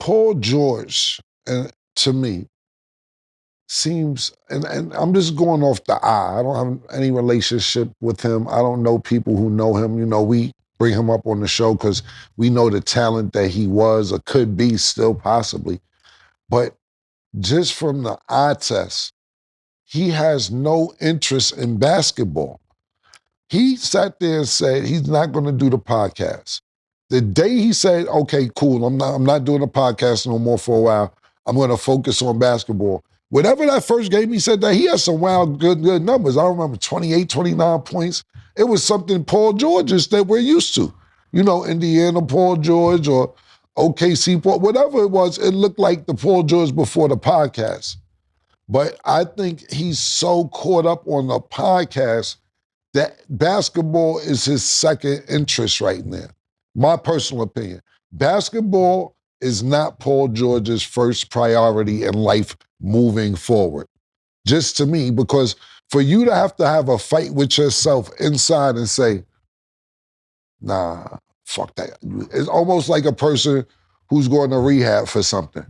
Paul George, and to me, seems, and I'm just going off the eye. I don't have any relationship with him. I don't know people who know him. You know, we bring him up on the show because we know the talent that he was or could be still possibly. But just from the eye test, he has no interest in basketball. He sat there and said he's not going to do the podcast. The day he said, okay, cool, I'm not doing the podcast no more for a while. I'm going to focus on basketball. Whatever that first game he said that, he had some wild, good numbers. I remember 28, 29 points. It was something Paul George's that we're used to. You know, Indiana Paul George or OKC Paul, whatever it was, it looked like the Paul George before the podcast. But I think he's so caught up on the podcast that basketball is his second interest right now. My personal opinion. Basketball is not Paul George's first priority in life moving forward. Just to me, because for you to have a fight with yourself inside and say, nah, fuck that. It's almost like a person who's going to rehab for something,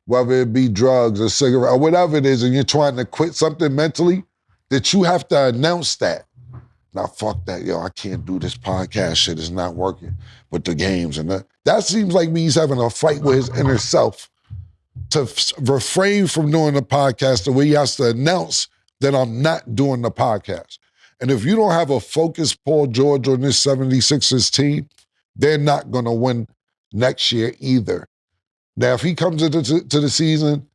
whether it be drugs or cigarette or whatever it is, and you're trying to quit something mentally, that you have to announce that. Now, fuck that, yo, I can't do this podcast shit. It's not working with the games. And that seems like me he's having a fight with his inner self to refrain from doing the podcast the way he has to announce that I'm not doing the podcast. And if you don't have a focused Paul George on this 76ers team, they're not going to win next year either. Now, if he comes into the season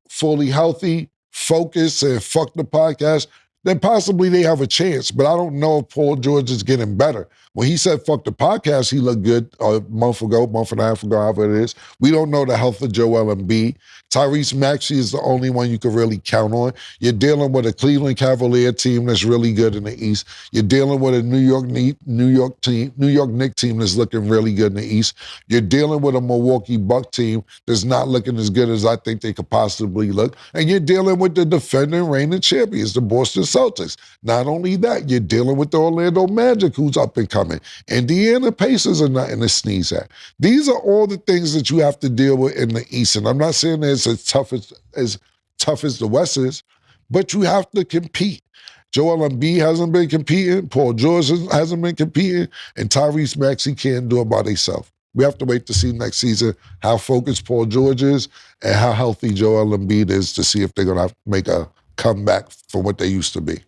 fully healthy, focused, and fuck the podcast, then possibly they have a chance. But I don't know if Paul George is getting better. When he said fuck the podcast, he looked good a month and a half ago, however it is. We don't know the health of Joel Embiid. Tyrese Maxey is the only one you can really count on. You're dealing with a Cleveland Cavalier team that's really good in the East. You're dealing with a New York Knicks team that's looking really good in the East. You're dealing with a Milwaukee Bucks team that's not looking as good as I think they could possibly look. And you're dealing with the defending reigning champions, the Boston Celtics. Not only that, you're dealing with the Orlando Magic, who's up and coming. Indiana Pacers are nothing to sneeze at. These are all the things that you have to deal with in the East. And I'm not saying that it's as tough as the West is, but you have to compete. Joel Embiid hasn't been competing, Paul George hasn't been competing, and Tyrese Maxey can't do it by themselves. We have to wait to see next season how focused Paul George is and how healthy Joel Embiid is to see if they're going to make a comeback from what they used to be.